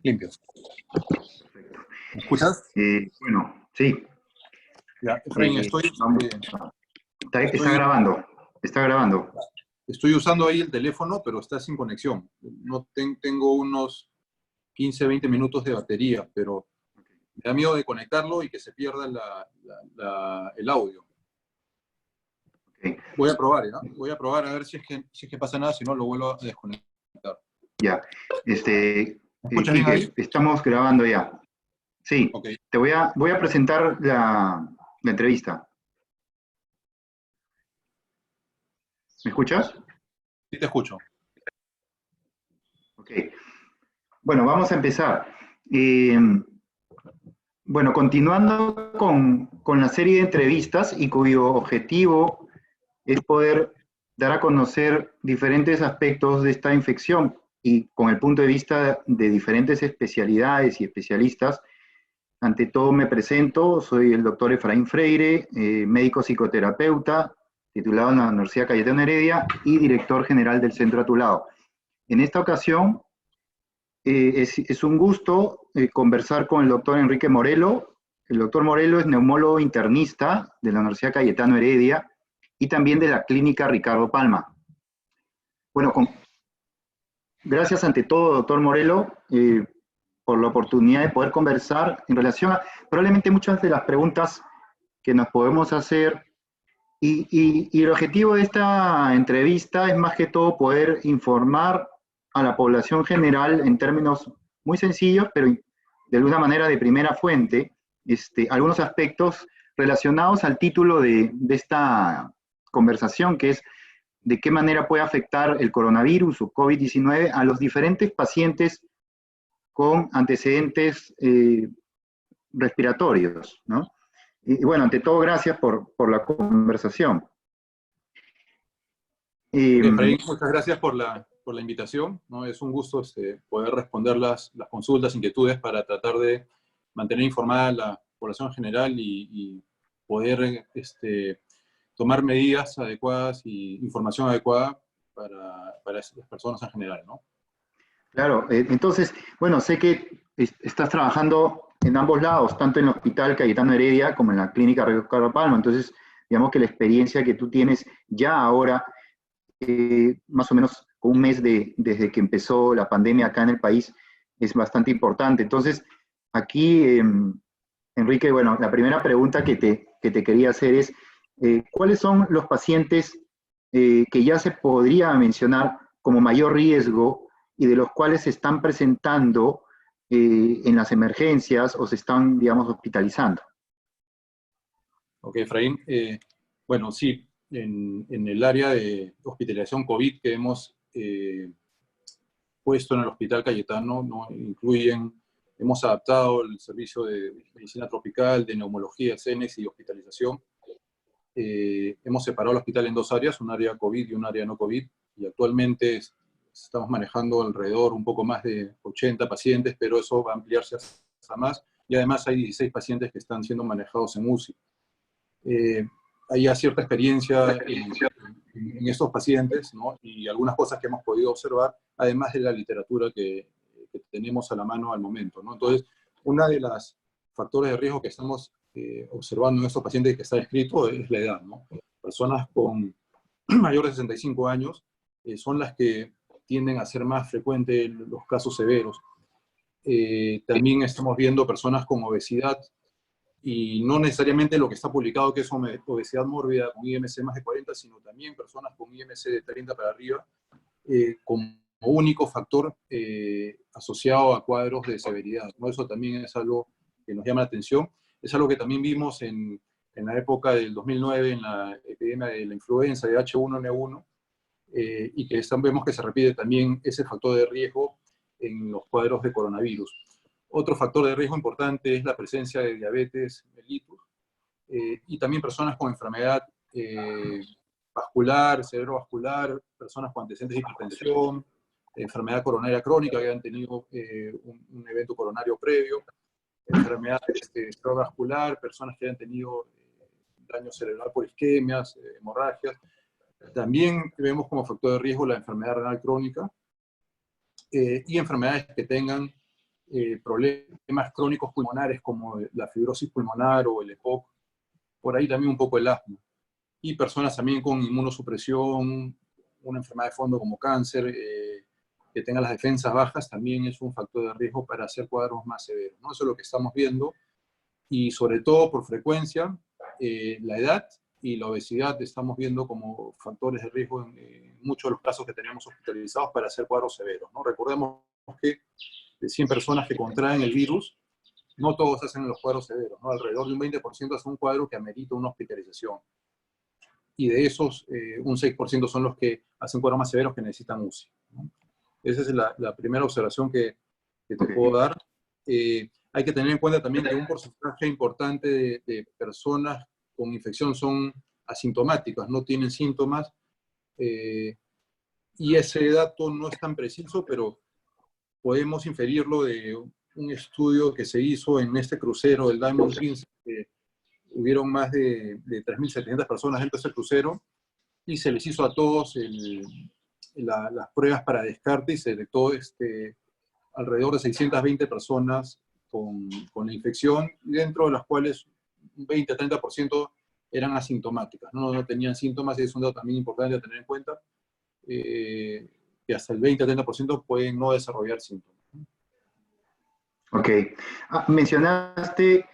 Limpio. ¿Me escuchas? Bueno, sí. Ya, Efraín, Está grabando. Está grabando. Estoy usando ahí el teléfono, pero está sin conexión. No tengo unos 15, 20 minutos de batería, pero me da miedo de conectarlo y que se pierda el audio. Okay. Voy a probar, ¿ya? Voy a probar a ver si es que pasa nada, si no lo vuelvo a desconectar. Ya. ¿Me escuchas bien ahí? Estamos grabando ya. Sí. Okay. Voy a presentar la entrevista. ¿Me escuchas? Sí, te escucho. Ok. Bueno, vamos a empezar. Bueno, continuando con la serie de entrevistas y cuyo objetivo es poder dar a conocer diferentes aspectos de esta infección y con el punto de vista de diferentes especialidades y especialistas. Ante todo me presento, soy el doctor Efraín Freire, médico psicoterapeuta, titulado en la Universidad Cayetano Heredia y director general del Centro A Tu Lado. En esta ocasión es un gusto conversar con el doctor Enrique Morelo. El doctor Morelo es neumólogo internista de la Universidad Cayetano Heredia y también de la Clínica Ricardo Palma. Bueno, gracias ante todo, doctor Morelo, por la oportunidad de poder conversar en relación a probablemente muchas de las preguntas que nos podemos hacer. Y el objetivo de esta entrevista es más que todo poder informar a la población general en términos muy sencillos, pero de alguna manera de primera fuente, algunos aspectos relacionados al título de esta conversación, que es de qué manera puede afectar el coronavirus o COVID-19 a los diferentes pacientes con antecedentes respiratorios, ¿no? Y bueno, ante todo, gracias por la conversación. Efraín, muchas gracias por la invitación, ¿no? Es un gusto poder responder las consultas, inquietudes para tratar de mantener informada a la población general y poder tomar medidas adecuadas y información adecuada para las personas en general, ¿no? Claro, entonces, bueno, sé que estás trabajando en ambos lados, tanto en el Hospital Cayetano Heredia como en la Clínica Ricardo Palma, entonces, digamos que la experiencia que tú tienes ya ahora, más o menos un mes desde que empezó la pandemia acá en el país, es bastante importante. Entonces, aquí, Enrique, bueno, la primera pregunta que te quería hacer es, ¿cuáles son los pacientes que ya se podría mencionar como mayor riesgo y de los cuales se están presentando en las emergencias o se están, digamos, hospitalizando? Ok, Efraín. Bueno, sí, en el área de hospitalización COVID que hemos puesto en el Hospital Cayetano, ¿no? Hemos adaptado el servicio de medicina tropical, de neumología, CENES y hospitalización. Hemos separado el hospital en dos áreas, un área COVID y un área no COVID, y actualmente estamos manejando alrededor un poco más de 80 pacientes, pero eso va a ampliarse hasta más, y además hay 16 pacientes que están siendo manejados en UCI. Hay ya cierta experiencia en estos pacientes, ¿no? Y algunas cosas que hemos podido observar, además de la literatura que tenemos a la mano al momento, ¿no? Entonces, una de las factores de riesgo que estamos observando en estos pacientes que está descrito es la edad, ¿no? Personas con mayores de 65 años son las que tienden a ser más frecuentes los casos severos. También estamos viendo personas con obesidad, y no necesariamente lo que está publicado que es obesidad mórbida con IMC más de 40, sino también personas con IMC de 30 para arriba, como único factor asociado a cuadros de severidad, ¿no? Eso también es algo que nos llama la atención. Es algo que también vimos en la época del 2009, en la epidemia de la influenza de H1N1, y que vemos que se repite también ese factor de riesgo en los cuadros de coronavirus. Otro factor de riesgo importante es la presencia de diabetes mellitus, y también personas con enfermedad vascular, cerebrovascular, personas con antecedentes de hipertensión, enfermedad coronaria crónica que han tenido un evento coronario previo, enfermedad cerebrovascular, personas que han tenido daño cerebral por isquemias, hemorragias. También vemos como factor de riesgo la enfermedad renal crónica, y enfermedades que tengan problemas crónicos pulmonares como la fibrosis pulmonar o el EPOC, por ahí también un poco el asma. Y personas también con inmunosupresión, una enfermedad de fondo como cáncer, que tengan las defensas bajas, también es un factor de riesgo para hacer cuadros más severos, ¿no? Eso es lo que estamos viendo. Y sobre todo por frecuencia, la edad y la obesidad estamos viendo como factores de riesgo en muchos de los casos que tenemos hospitalizados para hacer cuadros severos, ¿no? Recordemos que de 100 personas que contraen el virus, no todos hacen los cuadros severos, ¿no? Alrededor de un 20% hace un cuadro que amerita una hospitalización. Y de esos, un 6% son los que hacen cuadros más severos que necesitan UCI, ¿no? Esa es la primera observación que te puedo dar. Hay que tener en cuenta también que un porcentaje importante de personas con infección son asintomáticas, no tienen síntomas, y ese dato no es tan preciso, pero podemos inferirlo de un estudio que se hizo en este crucero del Diamond Princess, que hubieron más de 3.700 personas dentro de ese crucero, y se les hizo a todos las pruebas para descarte y se detectó alrededor de 620 personas con la infección, dentro de las cuales un 20-30% eran asintomáticas, no tenían síntomas, y es un dato también importante a tener en cuenta, que hasta el 20-30% pueden no desarrollar síntomas. Ok. Mencionaste,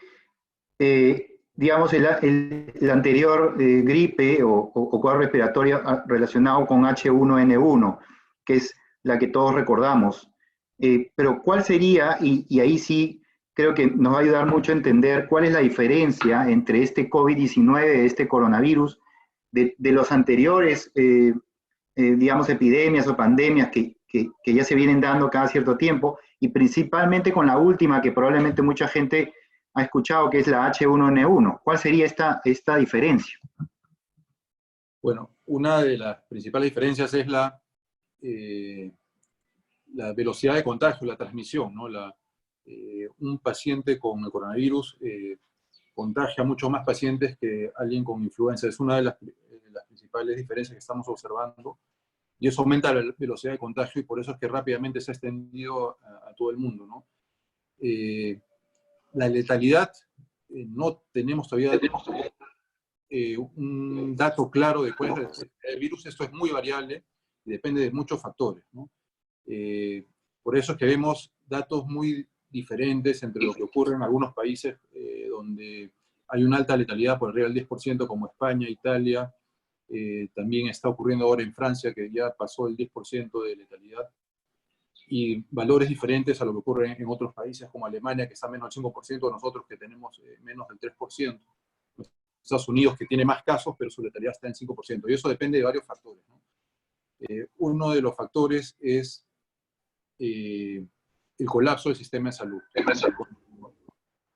digamos, el anterior gripe o cuadro respiratorio relacionado con H1N1, que es la que todos recordamos. Pero ¿cuál sería, y ahí sí creo que nos va a ayudar mucho a entender cuál es la diferencia entre este COVID-19, este coronavirus, de los anteriores, digamos, epidemias o pandemias que ya se vienen dando cada cierto tiempo, y principalmente con la última que probablemente mucha gente ha escuchado, que es la H1N1. ¿Cuál sería esta diferencia? Bueno, una de las principales diferencias es la velocidad de contagio, la transmisión, ¿no? Un paciente con el coronavirus contagia a muchos más pacientes que alguien con influenza. Es una de las principales diferencias que estamos observando, y eso aumenta la velocidad de contagio, y por eso es que rápidamente se ha extendido a todo el mundo, ¿no? La letalidad, no tenemos todavía un dato claro de cuál es la letalidad del virus. Esto es muy variable y depende de muchos factores, ¿no? Por eso es que vemos datos muy diferentes entre lo que ocurre en algunos países donde hay una alta letalidad por arriba del 10%, como España, Italia. También está ocurriendo ahora en Francia, que ya pasó el 10% de letalidad, y valores diferentes a lo que ocurre en otros países como Alemania, que está menos del 5%, nosotros que tenemos menos del 3%. Estados Unidos, que tiene más casos, pero su letalidad está en 5%, y eso depende de varios factores, ¿no? Uno de los factores es el colapso del sistema de salud.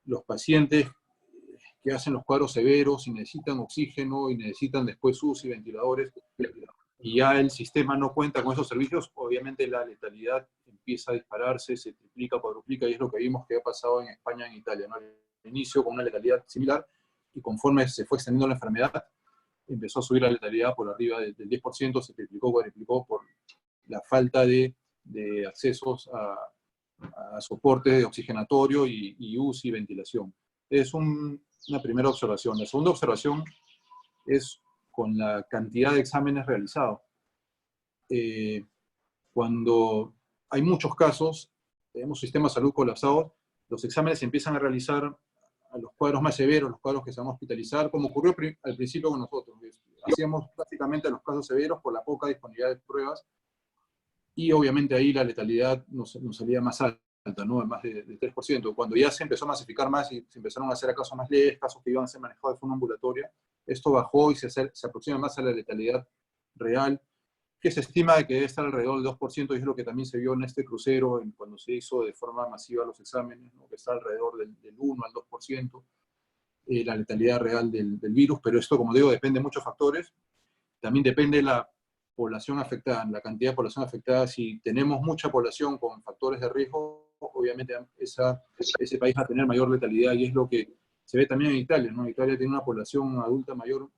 Los pacientes que hacen los cuadros severos y necesitan oxígeno y necesitan después UCI, ventiladores, y ya el sistema no cuenta con esos servicios, obviamente la letalidad empieza a dispararse, se triplica, cuadruplica, y es lo que vimos que ha pasado en España y en Italia, ¿no? Al inicio con una letalidad similar, y conforme se fue extendiendo la enfermedad, empezó a subir la letalidad por arriba del 10%, se triplicó, cuadriplicó por la falta de accesos a soporte de oxigenatorio y UCI, ventilación. Es una primera observación. La segunda observación es con la cantidad de exámenes realizados. Cuando hay muchos casos, tenemos sistemas de salud colapsados, los exámenes se empiezan a realizar a los cuadros más severos, los cuadros que se van a hospitalizar, como ocurrió al principio con nosotros. Hacíamos prácticamente los casos severos por la poca disponibilidad de pruebas, y obviamente ahí la letalidad nos salía más alta, ¿no? Más de 3%. Cuando ya se empezó a masificar más y se empezaron a hacer casos más leves, casos que iban a ser manejados de forma ambulatoria, esto bajó y se aproxima más a la letalidad real, que se estima de que debe estar alrededor del 2%, y es lo que también se vio en este crucero cuando se hizo de forma masiva los exámenes, ¿no? Que está alrededor del 1 al 2%, la letalidad real del virus. Pero esto, como digo, depende de muchos factores. También depende de la población afectada, la cantidad de población afectada. Si tenemos mucha población con factores de riesgo, obviamente ese país va a tener mayor letalidad, y es lo que se ve también en Italia, ¿no? Italia tiene una población adulta mayor,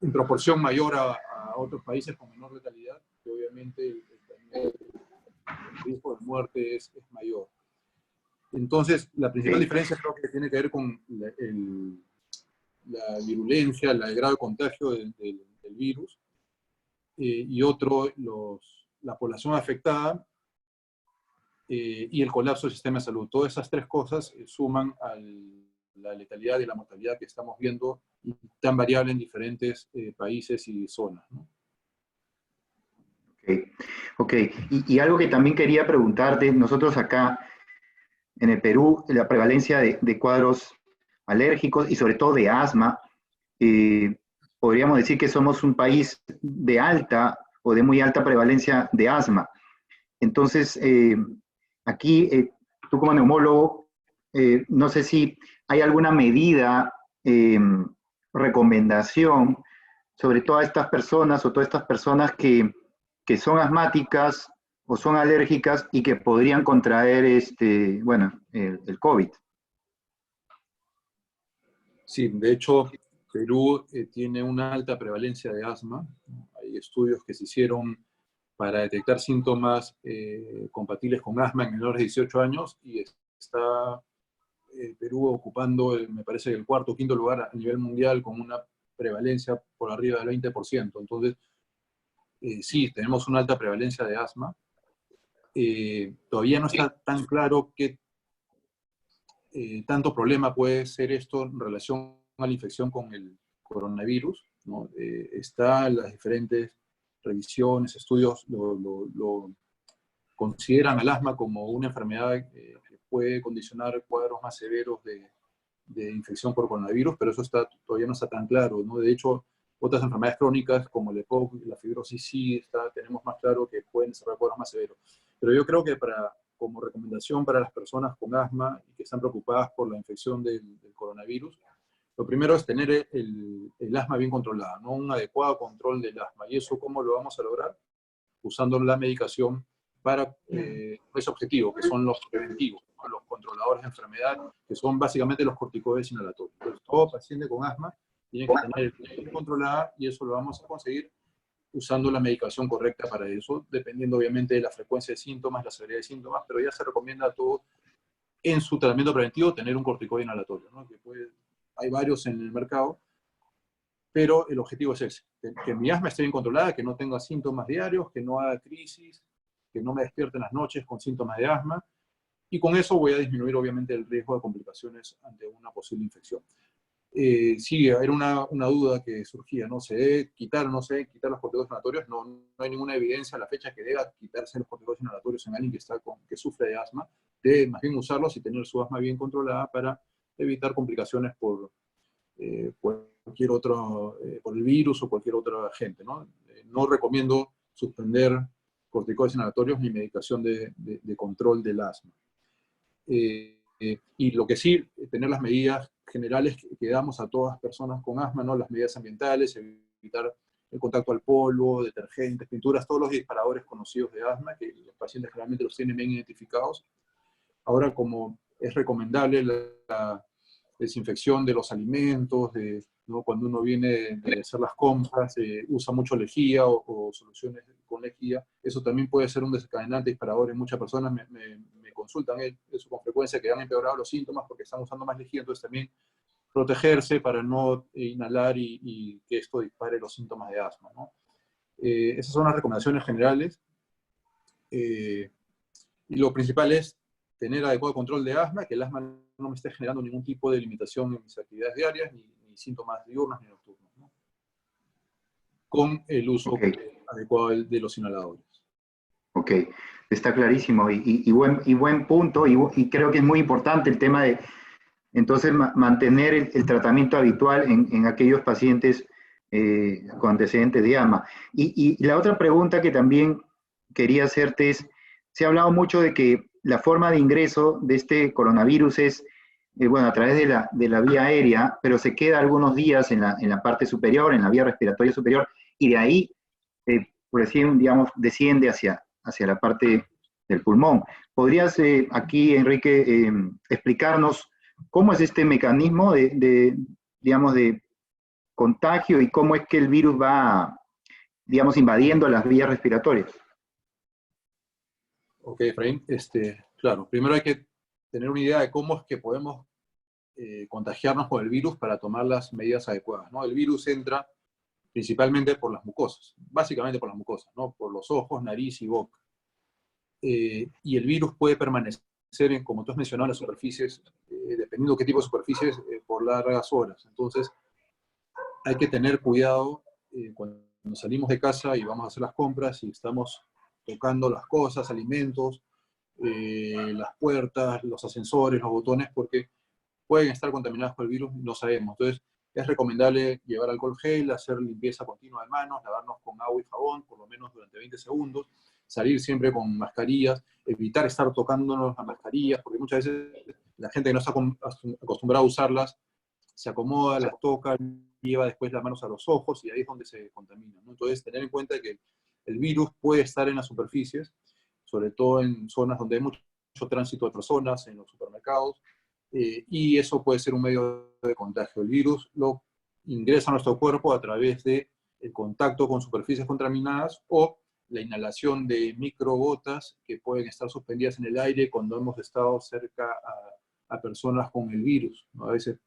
en proporción mayor a otros países con menor letalidad, que obviamente obviamente el riesgo de muerte es mayor. Entonces, la principal diferencia creo que tiene que ver con la virulencia, el grado de contagio del virus, y otro, la población afectada y el colapso del sistema de salud. Todas esas tres cosas suman a la letalidad y la mortalidad que estamos viendo tan variable en diferentes países y zonas, ¿no? Ok. Y algo que también quería preguntarte, nosotros acá en el Perú, la prevalencia de cuadros alérgicos y sobre todo de asma, podríamos decir que somos un país de alta o de muy alta prevalencia de asma. Entonces, aquí, tú como neumólogo, no sé si hay alguna medida, recomendación sobre todas estas personas o todas estas personas que son asmáticas o son alérgicas y que podrían contraer el COVID. Sí, de hecho, Perú tiene una alta prevalencia de asma. Hay estudios que se hicieron para detectar síntomas compatibles con asma en menores de 18 años y está Perú ocupando, me parece, el cuarto o quinto lugar a nivel mundial con una prevalencia por arriba del 20%. Entonces, sí, tenemos una alta prevalencia de asma. Todavía no está tan claro qué tanto problema puede ser esto en relación a la infección con el coronavirus, ¿no? Están las diferentes revisiones, estudios lo consideran al asma como una enfermedad que puede condicionar cuadros más severos de infección por coronavirus, pero eso todavía no está tan claro, ¿no? De hecho, otras enfermedades crónicas como el EPOC y la fibrosis sí tenemos más claro que pueden desarrollar cuadros más severos. Pero yo creo que como recomendación para las personas con asma y que están preocupadas por la infección del coronavirus, lo primero es tener el asma bien controlada, ¿no? Un adecuado control del asma. ¿Y eso cómo lo vamos a lograr? Usando la medicación para ese objetivo, que son los preventivos, ¿no? Los controladores de enfermedad, que son básicamente los corticoides inhalatorios. Entonces, todo paciente con asma tiene que tener el bien controlada y eso lo vamos a conseguir usando la medicación correcta para eso, dependiendo obviamente de la frecuencia de síntomas, la severidad de síntomas, pero ya se recomienda a todo en su tratamiento preventivo tener un corticoide inhalatorio, ¿no? Hay varios en el mercado, pero el objetivo es ese, que mi asma esté bien controlada, que no tenga síntomas diarios, que no haga crisis, que no me despierte en las noches con síntomas de asma, y con eso voy a disminuir obviamente el riesgo de complicaciones ante una posible infección. Sí, era una duda que surgía, no sé, quitar los corticoides inhalatorios, no hay ninguna evidencia a la fecha que deba quitarse los corticoides inhalatorios en alguien que sufre de asma, debe más bien usarlos y tener su asma bien controlada para evitar complicaciones por cualquier otro, por el virus o cualquier otro agente, ¿no? No recomiendo suspender corticoides inhalatorios ni medicación de control del asma. Y lo que sí, tener las medidas generales que damos a todas las personas con asma, ¿no? Las medidas ambientales, evitar el contacto al polvo, detergentes, pinturas, todos los disparadores conocidos de asma, que los pacientes generalmente los tienen bien identificados. Ahora, como es recomendable la desinfección de los alimentos, ¿no? Cuando uno viene de hacer las compras, usa mucho lejía o soluciones con lejía, eso también puede ser un desencadenante disparador en muchas personas. Me consultan eso con frecuencia, que han empeorado los síntomas porque están usando más lejía, entonces también protegerse para no inhalar y que esto dispare los síntomas de asma, ¿no? Esas son las recomendaciones generales. Y lo principal es tener adecuado control de asma, que el asma no me esté generando ningún tipo de limitación en mis actividades diarias, ni síntomas diurnos ni nocturnos, ¿no? Con el uso adecuado de los inhaladores. Ok, está clarísimo y buen punto, y creo que es muy importante el tema de, entonces, mantener el tratamiento habitual en aquellos pacientes con antecedentes de asma. Y la otra pregunta que también quería hacerte es, se ha hablado mucho de que la forma de ingreso de este coronavirus es, bueno, a través de la vía aérea, pero se queda algunos días en la parte superior, en la vía respiratoria superior, y de ahí, recién, digamos, desciende hacia la parte del pulmón. ¿Podrías aquí, Enrique, explicarnos cómo es este mecanismo digamos, de contagio y cómo es que el virus va, digamos, invadiendo las vías respiratorias? Ok, Efraín. Claro, primero hay que tener una idea de cómo es que podemos contagiarnos con el virus para tomar las medidas adecuadas, ¿no? El virus entra principalmente por las mucosas, básicamente por las mucosas, ¿no? Por los ojos, nariz y boca. Y el virus puede permanecer, como tú has mencionado, en las superficies, dependiendo de qué tipo de superficies, por largas horas. Entonces, hay que tener cuidado cuando salimos de casa y vamos a hacer las compras y estamos tocando las cosas, alimentos, las puertas, los ascensores, los botones, porque pueden estar contaminados por el virus y no sabemos. Entonces, es recomendable llevar alcohol gel, hacer limpieza continua de manos, lavarnos con agua y jabón, por lo menos durante 20 segundos, salir siempre con mascarillas, evitar estar tocándonos las mascarillas, porque muchas veces la gente que no está acostumbrada a usarlas, se acomoda, las toca, lleva después las manos a los ojos y ahí es donde se contamina, ¿no? Entonces, tener en cuenta que el virus puede estar en las superficies, sobre todo en zonas donde hay mucho tránsito de personas, en los supermercados, y eso puede ser un medio de contagio. El virus lo ingresa a nuestro cuerpo a través de el contacto con superficies contaminadas o la inhalación de microgotas que pueden estar suspendidas en el aire cuando hemos estado cerca a personas con el virus, ¿no? A veces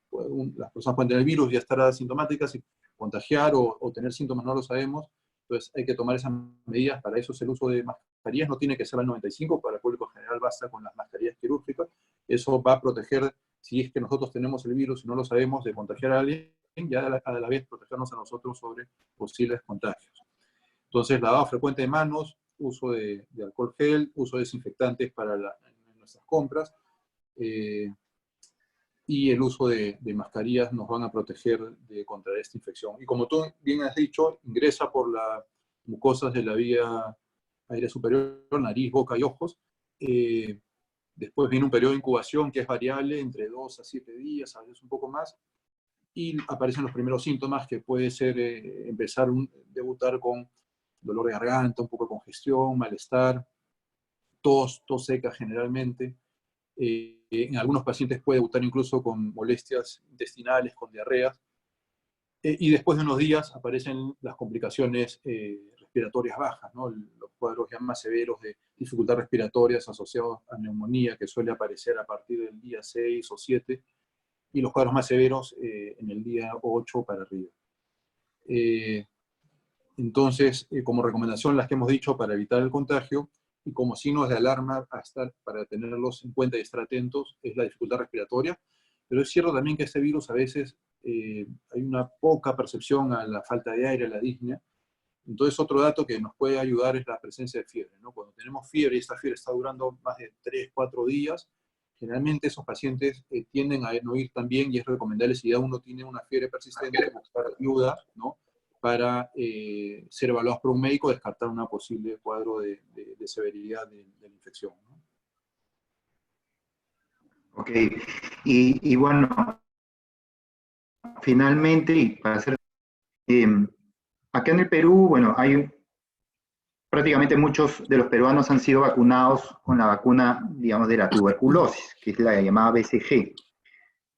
las personas pueden tener el virus y estar asintomáticas y contagiar o tener síntomas, no lo sabemos. Entonces hay que tomar esas medidas. Para eso es el uso de mascarillas, no tiene que ser al 95, para el público general basta con las mascarillas quirúrgicas. Eso va a proteger, si es que nosotros tenemos el virus y no lo sabemos, de contagiar a alguien, ya a la vez protegernos a nosotros sobre posibles contagios. Entonces, lavado frecuente de manos, uso de alcohol gel, uso de desinfectantes para nuestras compras, y el uso de mascarillas nos van a proteger de contraer esta infección. Y como tú bien has dicho, ingresa por las mucosas de la vía aérea superior, nariz, boca y ojos. Después viene un periodo de incubación que es variable entre 2 a 7 días, a veces un poco más, y aparecen los primeros síntomas que puede ser debutar con dolor de garganta, un poco de congestión, malestar, tos seca generalmente. En algunos pacientes puede debutar incluso con molestias intestinales, con diarreas, y después de unos días aparecen las complicaciones respiratorias bajas, ¿no? Los cuadros ya más severos de dificultad respiratorias asociados a neumonía, que suele aparecer a partir del día 6 o 7, y los cuadros más severos en el día 8 para arriba. Entonces, como recomendación, las que hemos dicho para evitar el contagio, y como signos de alarma para tenerlos en cuenta y estar atentos, es la dificultad respiratoria. Pero es cierto también que este virus a veces hay una poca percepción a la falta de aire, a la disnea. Entonces, otro dato que nos puede ayudar es la presencia de fiebre, ¿no? Cuando tenemos fiebre y esta fiebre está durando más de 3, 4 días, generalmente esos pacientes tienden a no ir tan bien, y es recomendable, si ya uno tiene una fiebre persistente, buscar ayuda, ¿no? Para ser evaluados por un médico, descartar un posible cuadro de severidad de la infección, ¿no? Ok, y bueno, finalmente, y para hacer, acá en el Perú, bueno, prácticamente muchos de los peruanos han sido vacunados con la vacuna, digamos, de la tuberculosis, que es la llamada BCG.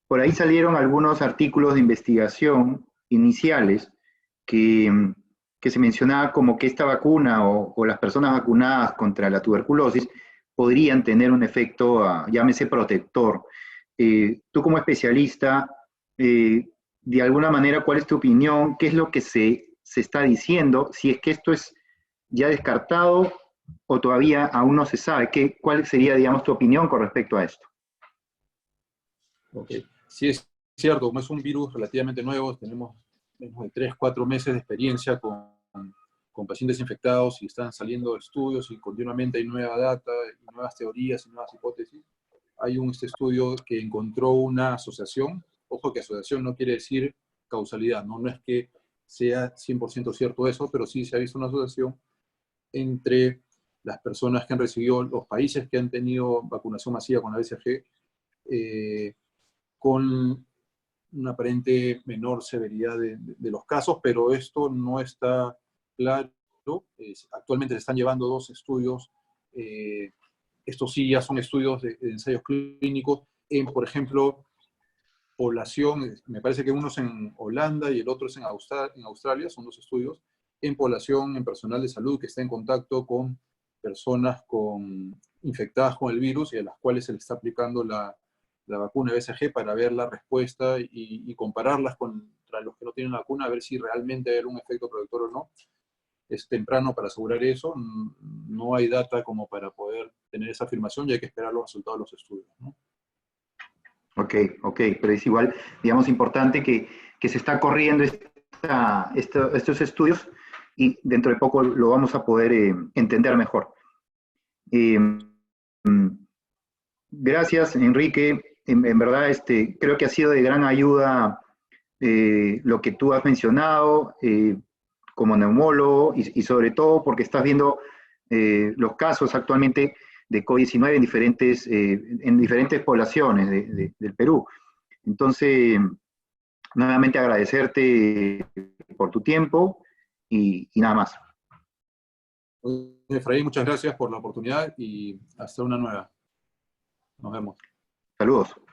Por ahí salieron algunos artículos de investigación iniciales que, que se mencionaba como que esta vacuna o las personas vacunadas contra la tuberculosis podrían tener un efecto, llámese protector. Tú como especialista, de alguna manera, ¿cuál es tu opinión? ¿Qué es lo que se está diciendo? Si es que esto es ya descartado o todavía aún no se sabe. ¿Cuál sería, digamos, tu opinión con respecto a esto? Ok. Sí, es cierto, como es un virus relativamente nuevo, tenemos menos de 3, 4 meses de experiencia con pacientes infectados y están saliendo estudios y continuamente hay nueva data, y nuevas teorías y nuevas hipótesis. Hay este estudio que encontró una asociación. Ojo que asociación no quiere decir causalidad, ¿no? No es que sea 100% cierto eso, pero sí se ha visto una asociación entre las personas que han recibido, los países que han tenido vacunación masiva con la BCG, con una aparente menor severidad de los casos, pero esto no está claro. Actualmente se están llevando 2 estudios, estos sí ya son estudios de ensayos clínicos, por ejemplo, población, me parece que uno es en Holanda y el otro es en Australia, son 2 estudios, en población, en personal de salud que está en contacto con personas infectadas con el virus y a las cuales se le está aplicando la vacuna BCG para ver la respuesta y compararlas contra los que no tienen la vacuna, a ver si realmente hay algún efecto protector o no. Es temprano para asegurar eso, no hay data como para poder tener esa afirmación y hay que esperar los resultados de los estudios, ¿no? Ok, pero es igual, digamos, importante que se está corriendo estos estudios y dentro de poco lo vamos a poder entender mejor. Gracias, Enrique. En verdad, creo que ha sido de gran ayuda lo que tú has mencionado como neumólogo y sobre todo porque estás viendo los casos actualmente de COVID-19 en diferentes poblaciones del Perú. Entonces, nuevamente agradecerte por tu tiempo y nada más. Efraín, muchas gracias por la oportunidad y hasta una nueva. Nos vemos. Saludos.